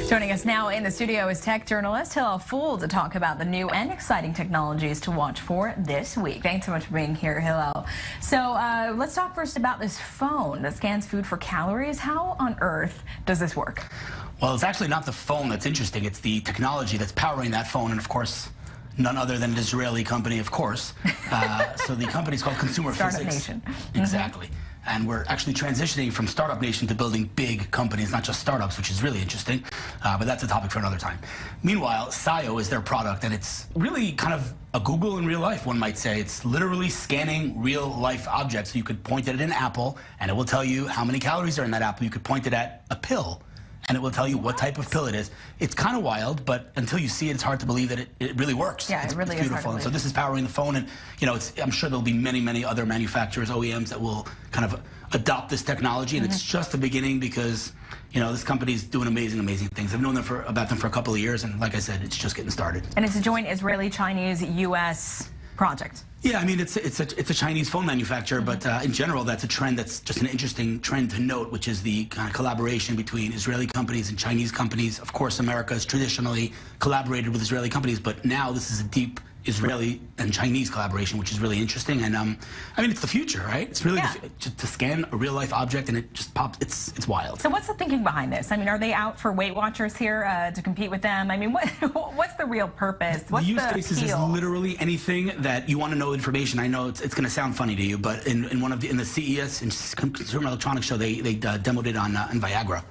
Joining us now in the studio is tech journalist Hillel Fuld to talk about the new and exciting technologies to watch for this week. Thanks so much for being here, Hillel. So let's talk first about this phone that scans food for calories. How on earth does this work? Well, it's actually not the phone that's interesting. It's the technology that's powering that phone, and of course, none other than an Israeli company, of course. So the company's called Consumer Startup Physics. Nation. Exactly. And we're actually transitioning from startup nation to building big companies, not just startups, which is really interesting. But that's a topic for another time. Meanwhile, Scio is their product, and it's really kind of a Google in real life, one might say. It's literally scanning real life objects. So you could point it at an apple, and it will tell you how many calories are in that apple. You could point it at a pill, and it will tell you what type of pill it is. It's kind of wild, but until you see it, it's hard to believe that it really works. Yeah, it really is beautiful. And so this is powering the phone, and I'm sure there'll be many other manufacturers, OEMs, that will kind of adopt this technology, and it's just the beginning because this company's doing amazing things. I've known about them for a couple of years, and like I said, it's just getting started. And it's a joint Israeli, Chinese, U.S. project. Yeah, I mean, it's a Chinese phone manufacturer, but in general, that's a trend that's just an interesting trend to note, which is the kind of collaboration between Israeli companies and Chinese companies. Of course, America has traditionally collaborated with Israeli companies, but now this is a deep Israeli and Chinese collaboration, which is really interesting. And I mean, it's the future, right? It's really to scan a real life object and it just pops. It's wild. So what's the thinking behind this? I mean, are they out for Weight Watchers here to compete with them? I mean, what's the real purpose? What's the use cases is literally anything that you want to know information. I know it's going to sound funny to you, but in the CES and Consumer Electronics Show, they demoed it on Viagra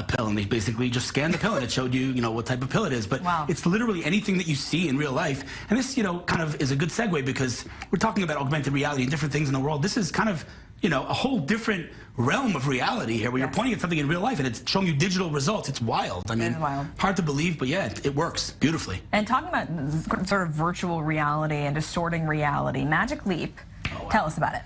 pill, and they basically just scanned the pill and it showed you what type of pill it is. But it's literally anything that you see in real life, and this kind of is a good segue because we're talking about augmented reality and different things in the world. This is kind of a whole different realm of reality here, where you're pointing at something in real life and it's showing you digital results. It's wild. I mean, hard to believe, but yeah, it works beautifully. And talking about sort of virtual reality and distorting reality, Magic Leap, tell us about it.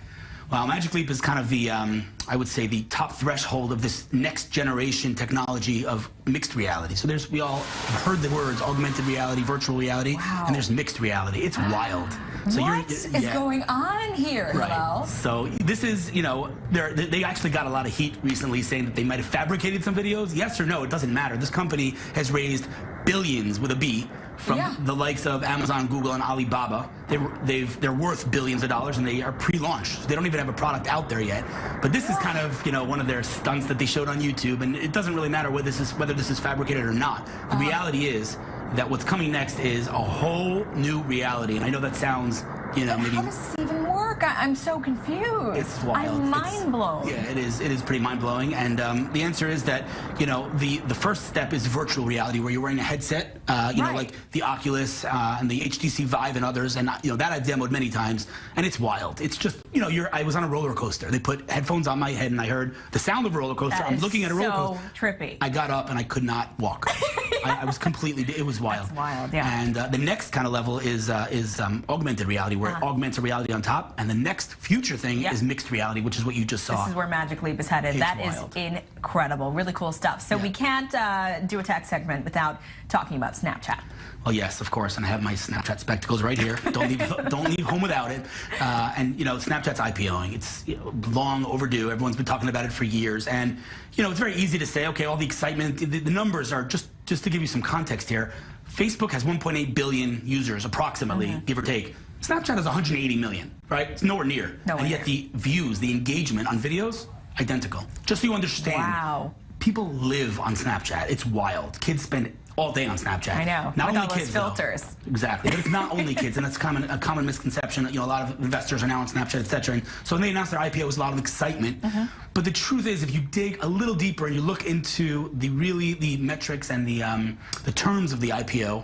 Well, Magic Leap is kind of the, I would say, the top threshold of this next generation technology of mixed reality. So we all have heard the words augmented reality, virtual reality, and there's mixed reality. It's wild. So what is going on here, Hillel? So this is, they actually got a lot of heat recently saying that they might have fabricated some videos. Yes or no, it doesn't matter. This company has raised billions with a B from the likes of Amazon, Google, and Alibaba. They're worth billions of dollars, and they are pre-launched. They don't even have a product out there yet. But this is kind of one of their stunts that they showed on YouTube, and it doesn't really matter whether this is fabricated or not. The reality is that what's coming next is a whole new reality, and I know that sounds maybe. How does this even work? I'm so confused. It's wild. I'm mind blown. Yeah, it is. It is pretty mind blowing, and the answer is that the first step is virtual reality, where you're wearing a headset, like the Oculus and the HTC Vive and others, and that I've demoed many times, and it's wild. It's just I was on a roller coaster. They put headphones on my head, and I heard the sound of a roller coaster. I'm looking at a roller coaster. So trippy. I got up and I could not walk. I was completely. It was wild. That's wild. Yeah. And the next kind of level is augmented reality, where it augments a reality on top, and the next future thing is mixed reality, which is what you just saw. This is where Magic Leap is headed. That is incredible. Really cool stuff. So we can't do a tech segment without talking about Snapchat. Well, yes, of course, and I have my Snapchat spectacles right here. Don't leave home without it. And Snapchat's IPOing. It's long overdue. Everyone's been talking about it for years, and it's very easy to say, okay, all the excitement, the numbers are just to give you some context here. Facebook has 1.8 billion users, approximately, give or take. Snapchat has 180 million, right? It's nowhere near. And yet the views, the engagement on videos, identical. Just so you understand. Wow. People live on Snapchat. It's wild. Kids spend all day on Snapchat. I know. Not with only all those kids, filters. Though. Exactly. But it's not only kids, and that's a common misconception. A lot of investors are now on Snapchat, etc. And so when they announced their IPO, it was a lot of excitement. But the truth is, if you dig a little deeper and you look into the metrics and the terms of the IPO,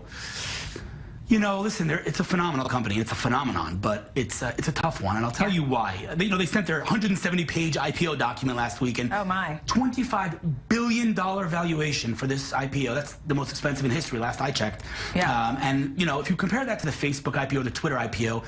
listen, it's a phenomenal company. It's a phenomenon, but it's a tough one, and I'll tell you why. They sent their 170-page IPO document last week, and $25 billion valuation for this IPO. That's the most expensive in history, last I checked. And if you compare that to the Facebook IPO, the Twitter IPO,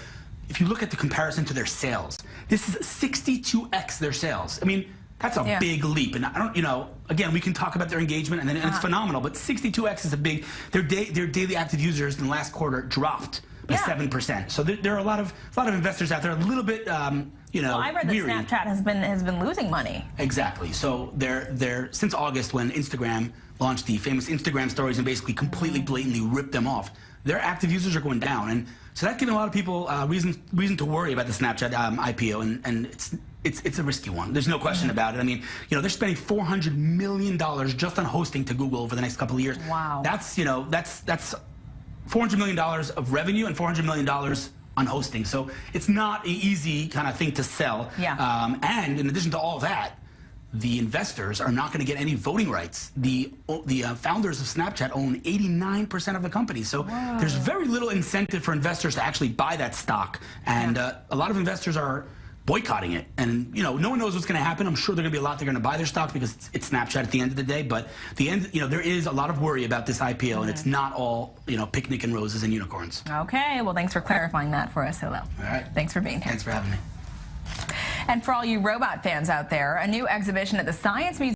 if you look at the comparison to their sales, this is 62x their sales. I mean, that's a big leap, and I don't, again, we can talk about their engagement, and it's phenomenal, but 62x is a big. Their daily active users in the last quarter dropped the Yeah. 7%. So there are a lot of investors out there, a little bit, Well, I read that weary. Snapchat has been losing money. Exactly. So they're since August, when Instagram launched the famous Instagram stories and basically completely blatantly ripped them off, their active users are going down, and so that's giving a lot of people reason to worry about the Snapchat IPO, and it's a risky one. There's no question about it. I mean, they're spending $400 million just on hosting to Google over the next couple of years. Wow. That's that's $400 million of revenue and $400 million on hosting. So it's not an easy kind of thing to sell. Yeah. And in addition to all that, the investors are not going to get any voting rights. The founders of Snapchat own 89% of the company. So there's very little incentive for investors to actually buy that stock. And a lot of investors are boycotting it. And, no one knows what's going to happen. I'm sure there are going to be a lot that are going to buy their stock because it's Snapchat at the end of the day. But there is a lot of worry about this IPO, and it's not all, picnic and roses and unicorns. Okay, well, thanks for clarifying that for us, Hillel. All right. Thanks for being here. Thanks for having me. And for all you robot fans out there, a new exhibition at the Science Museum